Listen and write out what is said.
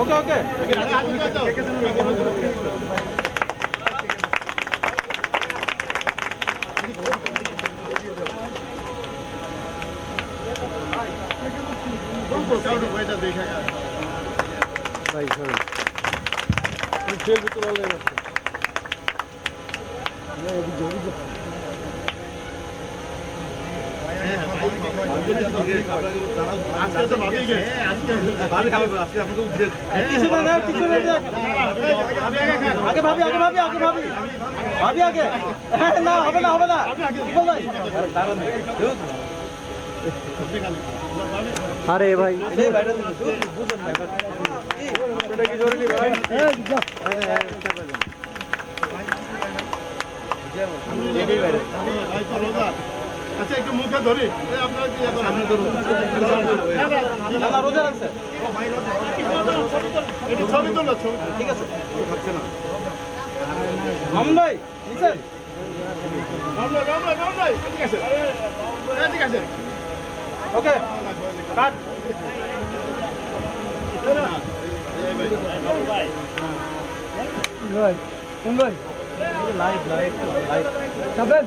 ওকে ওকে ভাই sorry fail তো ভালো লাগছে আজকে তো ভাবি গে আজকে ভাবি খাবে আজকে আপনাকে উদ্দেশ্য কিছু না কিছু না আগে ভাবি আগে ভাবি আগে ভাবি ভাবি আগে না হবে না হবে না বল ভাই দাঁড়ান আরে ভাই এই বাইরে বুঝুন না এটা কি জরুরি ভাই এই বাইরে ভাই তো রোজা আচ্ছা একটু মুখে ধরি আপনারা কি সামনে ধরুন না রোজা রাখছে ও ভাই রোজা এটা ছবি তোলো ছবি ঠিক আছে হচ্ছে না মামুন ভাই নিছেন মামুন ভাই ঠিক আছে ঠিক আছে ওকে কাট ভাই কোন ভাই লাইভ লাইভ লাইভ যাবেন